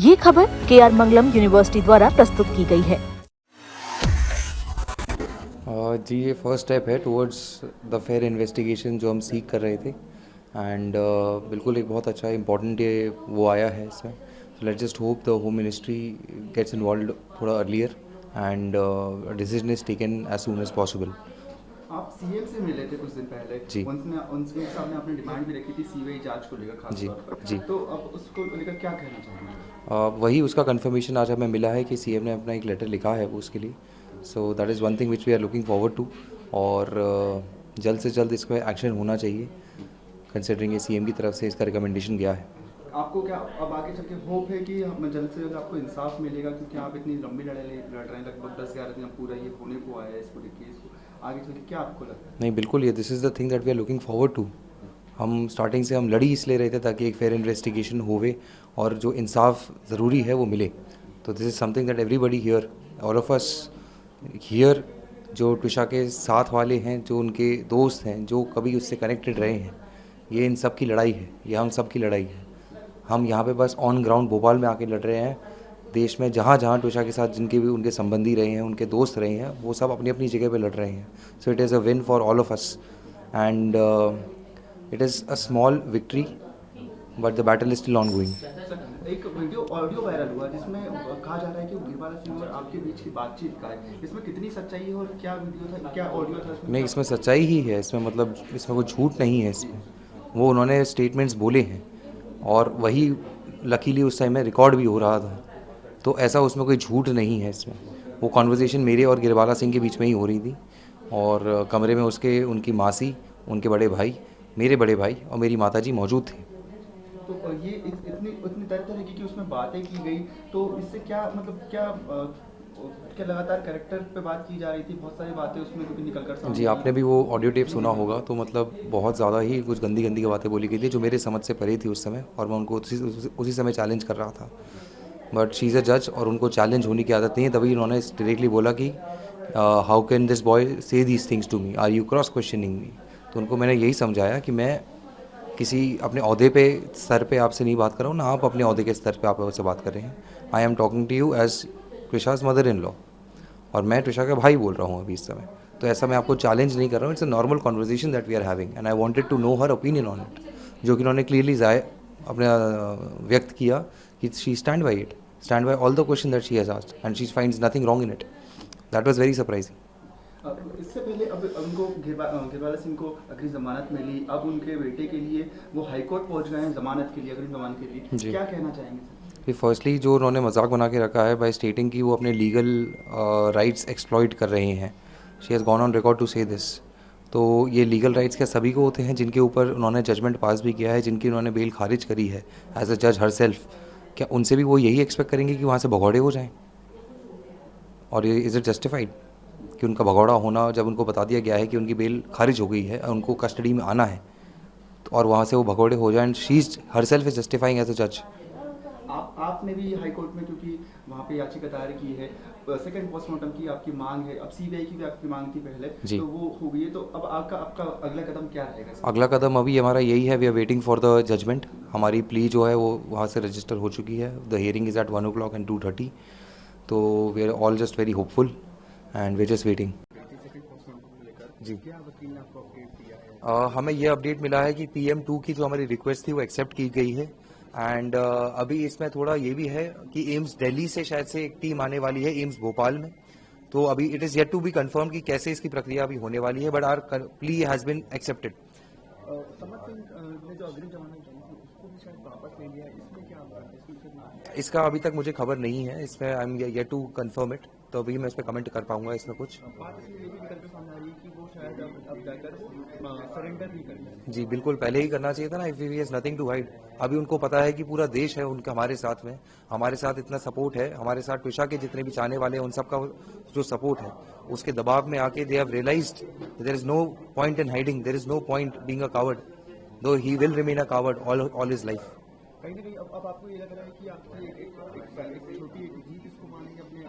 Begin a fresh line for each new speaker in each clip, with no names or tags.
ये खबर KR मंगलम university द्वारा प्रस्तुत की गई है।
जी ये फर्स्ट स्टेप है टुवर्ड्स द फेयर इन्वेस्टिगेशन जो हम सीख कर रहे थे एंड बिल्कुल एक बहुत अच्छा इम्पॉर्टेंट ये वो आया है इसमें। So let's just hope the home ministry gets involve थोड़ा earlier and decision is taken as soon as possible.
आप सीएम से मिले थे कुछ दिन पहले
जी।
उनके सामने आपने डिमांड भी रखी थी सीबीआई जांच को लेकर खास
जी
तौर पर।
जी।
तो अब उसको लेकर क्या कहना चाहेंगे?
वही उसका कंफर्मेशन आज हमें मिला है कि सीएम ने अपना एक लेटर लिखा है वो उसके लिए। So that is one thing which we are looking forward to और जल्द से जल्द इस पर एक्शन होना चाहिए कंसिडरिंग ये सीएम की तरफ से इसका रिकमेंडेशन गया है।
आपको क्या अब आगे चल के होप है कि जल्द से जल्द आपको इंसाफ मिलेगा, क्योंकि आप इतनी लंबी लड़ाई लड़ रहे हैं, लगभग 10-11 दिन पूरा ये होने को आया है इस पूरे केस को, आगे चल के क्या आपको लगता है?
नहीं बिल्कुल ये this is the thing that we are looking forward to. हम स्टार्टिंग से हम लड़ी इसलिए रहे थे ताकि एक फेयर इन्वेस्टिगेशन होवे और जो इंसाफ ज़रूरी है वो मिले। तो this is something that everybody here, all of us here, जो ट्विशा के साथ वाले हैं, जो उनके दोस्त हैं, जो कभी उससे कनेक्टेड रहे हैं, ये इन सब की लड़ाई है, ये हम सब की लड़ाई है। हम यहाँ पे बस ऑन ग्राउंड भोपाल में आके लड़ रहे हैं। देश में जहाँ जहाँ ट्विशा के साथ जिनके भी उनके संबंधी रहे हैं, उनके दोस्त रहे हैं, वो सब अपनी अपनी जगह पे लड़ रहे हैं। So it is a win for all of us and it is a small victory but the battle is still on going.
एक वीडियो ऑडियो वायरल हुआ जिसमें कहा जा रहा है कि वीरबाला सिंह और आपके बीच की बातचीत का है, इसमें कितनी सच्चाई है और क्या वीडियो था, क्या ऑडियो था इसमें?
नहीं इसमें सच्चाई ही है, इसमें मतलब इसमें कोई झूठ नहीं है। इसमें वो उन्होंने स्टेटमेंट्स बोले हैं और वही लकीली उस टाइम में रिकॉर्ड भी हो रहा था, तो ऐसा उसमें कोई झूठ नहीं है। इसमें वो कॉन्वर्जेसन मेरे और गिरबाला सिंह के बीच में ही हो रही थी और कमरे में उसके उनकी मासी, उनके बड़े भाई, मेरे बड़े भाई और मेरी माताजी मौजूद थे।
तो ये इतनी तरह तरह की उसमें बातें की गई, तो इससे क्या मतलब क्या लगातार कैरेक्टर पे बात की जा रही थी, बहुत सारी बातें उसमें क्योंकि निकल कर सामने
जी
आई।
आपने भी वो ऑडियो टेप सुना होगा, तो मतलब बहुत ज़्यादा ही कुछ गंदी गंदी बातें बोली गई थी जो मेरे समझ से परे थी उस समय, और मैं उनको उसी समय चैलेंज कर रहा था। बट शी इज़ अ जज और उनको चैलेंज होने की आदत नहीं है, तभी उन्होंने डायरेक्टली बोला कि how can this boy say these things to me, are you cross questioning me. तो उनको मैंने यही समझाया कि मैं किसी अपने ओहदे पे स्तर पे आपसे नहीं बात कर रहा हूँ, ना आप अपने ओहदे के स्तर पे आप से बात कर रहे हैं। I am talking to you as Twisha's mother in law और मैं ट्विशा का भाई बोल रहा हूँ अभी इस समय। तो ऐसा मैं आपको चैलेंज नहीं कर रहा हूँ, it's a normal conversation that we are having and I wanted to know her opinion on it, जो कि उन्होंने क्लियरली अपने व्यक्त किया कि she stand by it, stand by all the question that she has asked and she finds nothing wrong in it. That was very surprising.
इससे पहले अब उनको गिरबाला सिंह को अग्रिम जमानत मिली, अब उनके बेटे के लिए वो हाई कोर्ट पहुंच गए हैं जमानत के लिए, अग्रिम जमानत के लिए, क्या कहना चाहेंगे सर?
कि फर्स्टली जो उन्होंने मजाक बना के रखा है बाय स्टेटिंग कि वो अपने लीगल राइट्स एक्सप्लॉइट कर रहे हैं, she has gone on record to say this. तो ये लीगल राइट्स क्या सभी को होते हैं जिनके ऊपर उन्होंने जजमेंट पास भी किया है, जिनकी उन्होंने बेल खारिज करी है एज अ जज हर सेल्फ, क्या उनसे भी वो यही एक्सपेक्ट करेंगे कि वहाँ से भगौड़े हो जाएं? और ये इज़ इट जस्टिफाइड कि उनका भगौड़ा होना, जब उनको बता दिया गया है कि उनकी बेल खारिज हो गई है और उनको कस्टडी में आना है, तो और वहाँ से वो भगौड़े हो जाएं, she is herself is justifying as a जज।
आपने भी हाई कोर्ट में क्योंकि वहाँ पे याचिका दायर की है, सेकंड पोस्टमार्टम की आपकी मांग है, अब सीबीआई की भी आपकी मांग थी पहले, तो वो हो गई है, तो अब आपका अगला कदम क्या रहेगा?
अगला कदम अभी हमारा यही है, we are waiting for the judgment. हमारी प्ली जो है वो वहाँ से रजिस्टर हो चुकी है, the hearing is at 1 o'clock and 2:30, तो we are all just very hopeful and we just waiting. जी हमें ये अपडेट मिला है कि PM2 की जो हमारी रिक्वेस्ट थी वो एक्सेप्ट की गई है एंड अभी इसमें थोड़ा ये भी है कि एम्स दिल्ली से शायद से एक टीम आने वाली है एम्स भोपाल में, तो अभी it is yet to be confirm कि कैसे इसकी प्रक्रिया अभी होने वाली है, but our plea has been accepted.
Samar Singh ने जो अग्रिम जमानत दी थी उसको भी शायद वापस ले लिया, इसमें क्या
इसका अभी तक मुझे खबर नहीं है, इसमें I am yet to confirm it, तो अभी मैं इस पर कमेंट कर पाऊंगा इसमें कुछ।
बात इसलिए ये भी निकल कर सामने आ रही है कि वो शायद अब जाकर सरेंडर नहीं करेंगे।
जी बिल्कुल, पहले ही करना चाहिए था ना, if we has nothing to hide. अभी उनको पता है कि पूरा देश है उनका हमारे साथ में, हमारे साथ इतना सपोर्ट है, हमारे साथ ट्विशा के जितने भी चाहने वाले हैं उन सबका जो सपोर्ट है, उसके दबाव में आके they have realised there is no point in hiding, there is no point being a coward, though he will remain a coward all his life.
कहीं ना कहीं अब आपको ये लग रहा है कि आपकी एक छोटी जीत इसको मानेंगे अपने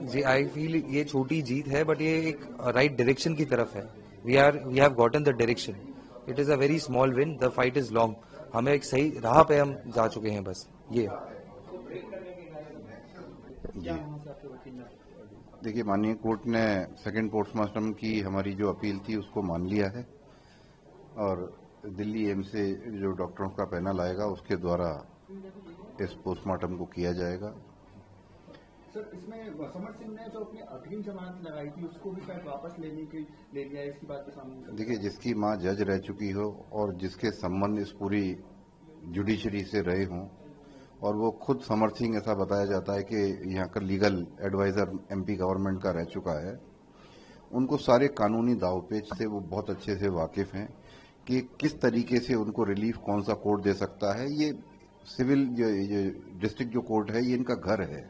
जी आई फील ये छोटी जीत है, बट ये एक राइट डायरेक्शन की तरफ है। We have gotten the direction, it is a very small win, the fight is long, हमें एक सही राह पे हम जा चुके हैं, बस ये।
क्या वहाँ से आपके वकील ने?
देखिए, माननीय कोर्ट ने सेकंड पोस्टमार्टम की हमारी जो अपील थी उसको मान लिया है और दिल्ली एम्स से जो डॉक्टरों का पैनल आएगा उसके द्वारा इस पोस्टमार्टम को किया जाएगा।
सर, इसमें समर सिंह ने जो अपनी अग्रिम जमानत लगाई थी उसको भी शायद वापस ले लिया है, इसकी बात भी सामने।
देखिए, जिसकी मां जज रह चुकी हो और जिसके संबंध इस पूरी जुडिशरी से रहे हों और वो खुद समर सिंह, ऐसा बताया जाता है कि यहाँ का लीगल एडवाइजर एमपी गवर्नमेंट का रह चुका है, उनको सारे कानूनी दावपेच से वो बहुत अच्छे से वाकिफ हैं कि किस तरीके से उनको रिलीफ कौन सा कोर्ट दे सकता है। ये सिविल जो डिस्ट्रिक्ट जो कोर्ट है ये इनका घर है,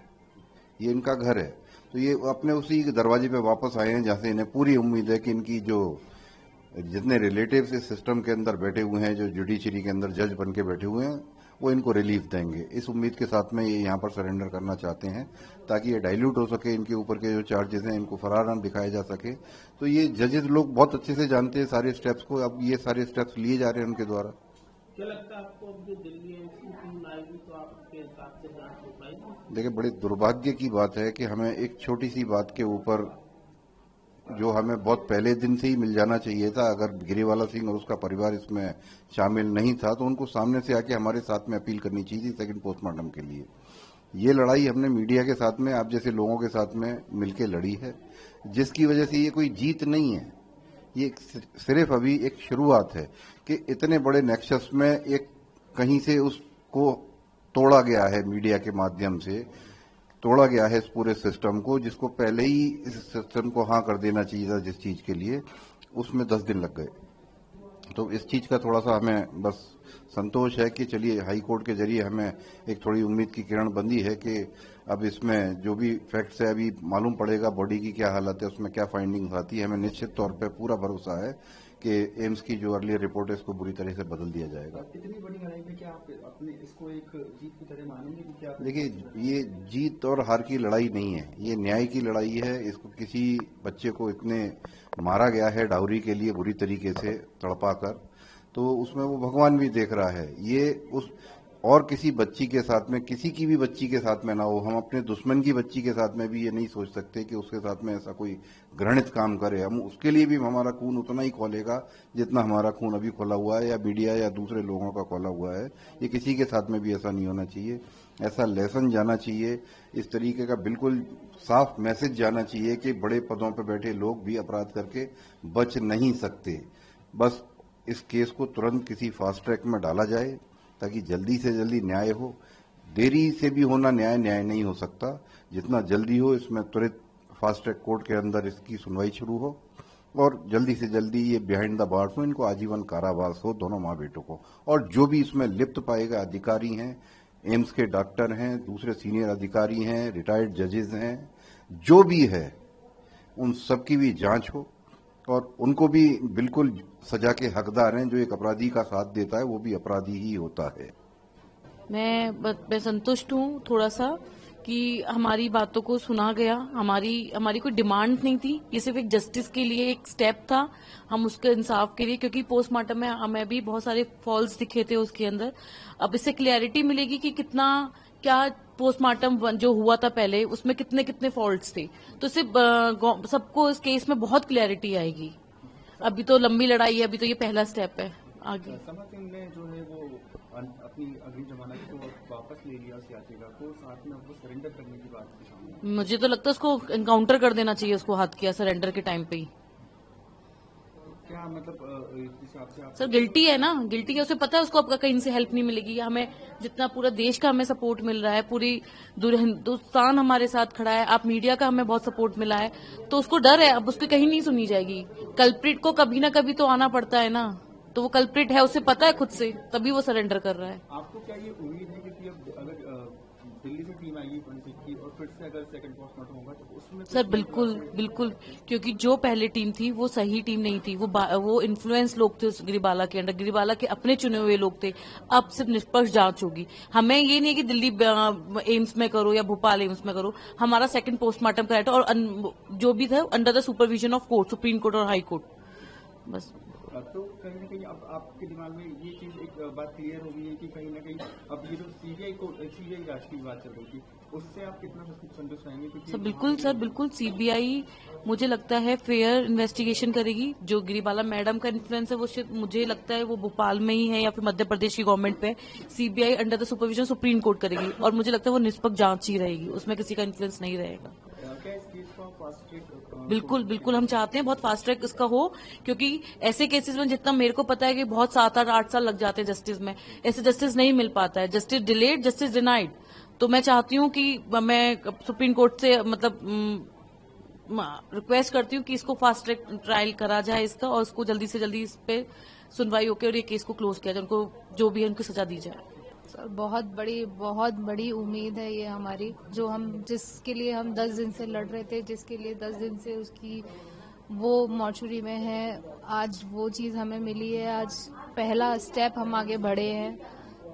ये इनका घर है, तो ये अपने उसी दरवाजे पे वापस आए हैं जहां से इन्हें पूरी उम्मीद है कि इनकी जो जितने रिलेटिव्स इस सिस्टम के अंदर बैठे हुए हैं, जो जुडिशरी के अंदर जज बन के बैठे हुए हैं, वो इनको रिलीफ देंगे। इस उम्मीद के साथ में ये यहाँ पर सरेंडर करना चाहते हैं ताकि ये डाइल्यूट हो सके, इनके ऊपर के जो चार्जेस हैं इनको फरार न दिखाया जा सके। तो ये जजेस लोग बहुत अच्छे से जानते हैं सारे स्टेप्स को, अब ये सारे स्टेप्स लिए जा रहे हैं उनके द्वारा।
क्या लगता है आपको, अब जो दिल्ली एम्स की टीम आएगी तो आपके हिसाब से जांच हो पाएगी?
देखिए, बड़े दुर्भाग्य की बात है कि हमें एक छोटी सी बात के ऊपर जो हमें बहुत पहले दिन से ही मिल जाना चाहिए था, अगर गिरीवाला सिंह और उसका परिवार इसमें शामिल नहीं था तो उनको सामने से आके हमारे साथ में अपील करनी चाहिए थी सेकंड पोस्टमार्टम के लिए। ये लड़ाई हमने मीडिया के साथ में, आप जैसे लोगों के साथ में मिलकर लड़ी है, जिसकी वजह से ये कोई जीत नहीं है, ये सिर्फ अभी एक शुरुआत है कि इतने बड़े नेक्सस में एक कहीं से उसको तोड़ा गया है, मीडिया के माध्यम से तोड़ा गया है इस पूरे सिस्टम को, जिसको पहले ही इस सिस्टम को हाँ कर देना चाहिए था जिस चीज के लिए, उसमें 10 दिन लग गए। तो इस चीज का थोड़ा सा हमें बस संतोष है कि चलिए हाई कोर्ट के जरिए हमें एक थोड़ी उम्मीद की किरण बंदी है कि अब इसमें जो भी फैक्ट्स है अभी मालूम पड़ेगा, बॉडी की क्या हालत है, उसमें क्या फाइंडिंग्स आती है। हमें निश्चित तौर पे पूरा भरोसा है कि एम्स की जो अर्ली रिपोर्ट है इसको बुरी तरह से बदल दिया जाएगा।
इतनी बड़ी लड़ाई में क्या आप अपने इसको एक जीत की तरह मानेंगे कि क्या?
देखिए, ये जीत और हार की लड़ाई नहीं है, ये न्याय की लड़ाई है। इसको किसी बच्चे को इतने मारा गया है डाउरी के लिए बुरी तरीके से तड़पा कर, तो उसमें वो भगवान भी देख रहा है। ये उस और किसी बच्ची के साथ में, किसी की भी बच्ची के साथ में ना हो, हम अपने दुश्मन की बच्ची के साथ में भी ये नहीं सोच सकते कि उसके साथ में ऐसा कोई घृणित काम करे। हम उसके लिए भी हमारा खून उतना ही खोलेगा जितना हमारा खून अभी खोला हुआ है या मीडिया या दूसरे लोगों का खोला हुआ है। ये किसी के साथ में भी ऐसा नहीं होना चाहिए, ऐसा लेसन जाना चाहिए, इस तरीके का बिल्कुल साफ मैसेज जाना चाहिए कि बड़े पदों पर बैठे लोग भी अपराध करके बच नहीं सकते। बस इस केस को तुरंत किसी फास्ट ट्रैक में डाला जाए ताकि जल्दी से जल्दी न्याय हो। देरी से भी होना न्याय नहीं हो सकता, जितना जल्दी हो इसमें तुरंत फास्ट ट्रैक कोर्ट के अंदर इसकी सुनवाई शुरू हो और जल्दी से जल्दी ये बिहाइंड द बार्स हो, इनको आजीवन कारावास हो दोनों माँ बेटों को। और जो भी इसमें लिप्त पाएगा, अधिकारी हैं, एम्स के डॉक्टर हैं, दूसरे सीनियर अधिकारी हैं, रिटायर्ड जजेस हैं, जो भी है उन सबकी भी जांच हो और उनको भी बिल्कुल सजा के हकदार हैं। जो एक अपराधी का साथ देता है वो भी अपराधी ही होता है।
मैं संतुष्ट हूँ थोड़ा सा कि हमारी बातों को सुना गया। हमारी कोई डिमांड नहीं थी, ये सिर्फ एक जस्टिस के लिए एक स्टेप था, हम उसके इंसाफ के लिए, क्योंकि पोस्टमार्टम में हमें भी बहुत सारे फॉल्स दिखे थे उसके अंदर। अब इससे क्लैरिटी मिलेगी कि कितना क्या पोस्टमार्टम जो हुआ था पहले उसमें कितने कितने फॉल्ट्स थे, तो सिर्फ सबको इस केस में बहुत क्लैरिटी आएगी। अभी तो लंबी लड़ाई है, अभी तो ये पहला स्टेप है आगे।
समर सिंह ने जो है वो अपनी अग्रिम जमानत को वापस ले लिया उस याचिका को, साथ में वो सरेंडर करने की बात की सामने।
मुझे तो लगता है उसको एनकाउंटर कर देना चाहिए, उसको हाथ किया सरेंडर के टाइम पे ही।
क्या मतलब इस हिसाब से आप
सर गिल्टी है ना, गिल्टी है, उसे पता है उसको आपका कहीं से हेल्प नहीं मिलेगी। हमें जितना पूरा देश का हमें सपोर्ट मिल रहा है, पूरी हिंदुस्तान हमारे साथ खड़ा है, आप मीडिया का हमें बहुत सपोर्ट मिला है, तो उसको डर है अब उसकी कहीं नहीं सुनी जाएगी। कल्प्रिट को कभी ना कभी तो आना पड़ता है ना, तो वो कल्प्रिट है, उसे पता है खुद से, तभी वो सरेंडर कर रहा है।
आपको क्या ये उम्मीद है कि अब अगर दिल्ली से टीम आएगी 26 की और फिर से अगर सेकंड पोस्टमार्टम होगा तो उसमें
सर बिल्कुल, क्योंकि जो पहले टीम थी वो सही टीम नहीं थी, वो इन्फ्लुएंस लोग थे उस गिरिबाला के अंडर, गिरिबाला के अपने चुने हुए लोग थे। अब सिर्फ निष्पक्ष जांच होगी। हमें ये नहीं है कि दिल्ली एम्स में करो या भोपाल एम्स में करो, हमारा सेकंड पोस्टमार्टम कराया और जो भी था under the supervision of court, supreme court और हाई कोर्ट, बस।
तो कहीं ना कहीं अब आपके दिमाग में ये चीज़ एक बात क्लियर हो गई है कि कहीं ना कहीं अब ये जो सीबीआई जांच की बात चल रही थी, उससे आप कितना संतुष्ट रहेंगे? क्योंकि
सर बिल्कुल सीबीआई मुझे लगता है फेयर इन्वेस्टिगेशन करेगी। जो गिरिबाला मैडम का इन्फ्लुएंस है वो मुझे लगता है वो भोपाल में ही है या फिर मध्य प्रदेश की गवर्नमेंट पे। CBI under the supervision supreme court करेगी और मुझे लगता है वो निष्पक्ष जांच ही रहेगी, उसमें किसी का इन्फ्लुएंस नहीं रहेगा।
क्या इस केस को फास्ट ट्रैक?
बिल्कुल हम चाहते हैं बहुत फास्ट ट्रैक इसका हो, क्योंकि ऐसे केसेस में जितना मेरे को पता है कि बहुत 7-8 साल लग जाते हैं जस्टिस में, ऐसे जस्टिस नहीं मिल पाता है। Justice delayed, justice denied. तो मैं चाहती हूँ कि मैं सुप्रीम कोर्ट से मतलब रिक्वेस्ट करती हूँ कि इसको फास्ट ट्रैक ट्रायल करा जाए इसका, और इसको जल्दी से जल्दी इस पे सुनवाई होकर और ये केस को क्लोज किया जाए, उनको जो भी है उनको सजा दी जाए।
सर बहुत बड़ी उम्मीद है ये हमारी, जो हम जिसके लिए हम 10 दिन से लड़ रहे थे, जिसके लिए 10 दिन से उसकी वो मॉर्चुरी में है, आज वो चीज़ हमें मिली है। आज पहला स्टेप हम आगे बढ़े हैं,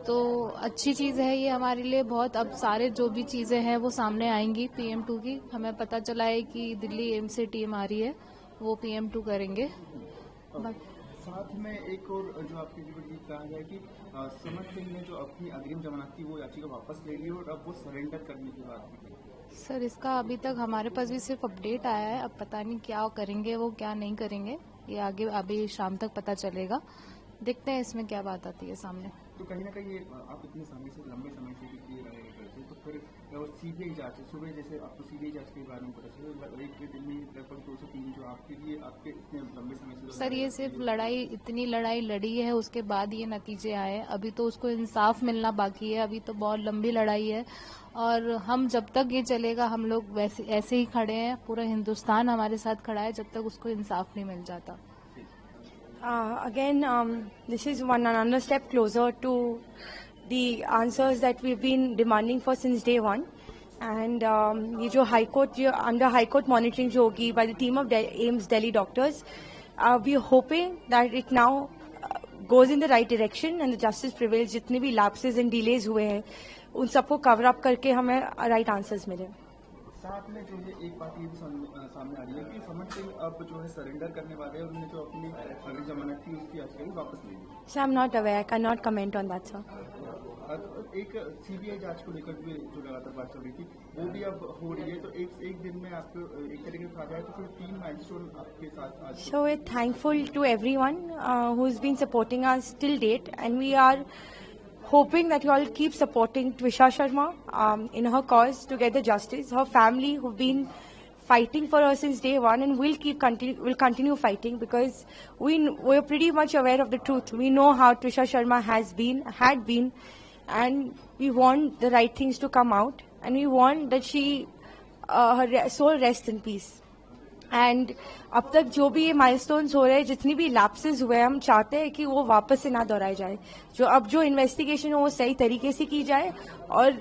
तो अच्छी चीज़ है ये हमारे लिए बहुत। अब सारे जो भी चीज़ें हैं वो सामने आएंगी PM2 की। हमें पता चला है कि दिल्ली एम्स से टीम आ रही है, वो PM2 करेंगे।
साथ में एक और जो आपकी रिपोर्ट कहा गया कि समर सिंह ने जो अपनी अग्रिम जमानत थी वो याचिका वापस ले ली और अब वो सरेंडर करने की बात की।
सर इसका अभी तक हमारे पास भी सिर्फ अपडेट आया है, अब पता नहीं क्या करेंगे वो क्या नहीं करेंगे, ये आगे अभी शाम तक पता चलेगा। देखते हैं इसमें क्या बात आती है सामने।
तो कहीं ना कहीं आप इतने समय से लंबे समय से करते, तो फिर सीबीआई जांच सुबह जैसे आपको सीबीआई जांच के बारे में पता चला, एक दिन में लगभग 203 जो आपके लिए आपके इतने लंबे समय से।
सर ये सिर्फ इतनी लड़ाई लड़ी है, उसके बाद ये नतीजे आए। अभी तो उसको इंसाफ मिलना बाकी है, अभी तो बहुत लंबी लड़ाई है, और हम जब तक ये चलेगा हम लोग वैसे ऐसे ही खड़े हैं, पूरा हिंदुस्तान हमारे साथ खड़ा है जब तक उसको इंसाफ नहीं मिल जाता।
Again, this is another step closer to the answers that we've been demanding for since day one. And ये जो high court under high court monitoring जो होगी by the team of AIIMS Delhi doctors, we are hoping that it now goes in the right direction and the justice prevails. जितने भी lapses and delays हुए हैं उन सबको cover up करके हमें राइट आंसर्स मिले।
साथ में जो है एक बात ये भी सामने आ रही है कि समर सिंह अब जो है सरेंडर करने वाले हैं, उन्होंने जो अपनी अग्रिम जमानत थी उसकी याचिका वापस ले ली।
Sir I am not aware, I can not comment on that sir.
एक सीबीआई जांच को लेकर भी जो लगातार बात चल रही थी वो भी अब हो रही है, तो एक दिन में आपको एक तरीके से कहा जाए तो फिर 3 माइलस्टोन आपके साथ आज।
So we're thankful to everyone who's been supporting us till date, and we are hoping that you all keep supporting Twisha Sharma in her cause to get the justice. Her family who've been fighting for her since day one and will continue fighting, because we're pretty much aware of the truth. We know how Twisha Sharma had been, and we want the right things to come out, and we want that her soul rest in peace. And अब तक जो भी ये milestones हो रहे हैं, जितनी भी लैप्सेस हुए हैं, हम चाहते हैं कि वो वापस से ना दोहराए जाए। जो इन्वेस्टिगेशन हो वो सही तरीके से की जाए, और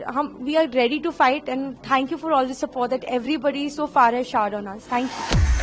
we are ready to fight, and thank you for all the support that everybody so far has showered on us. Thank you.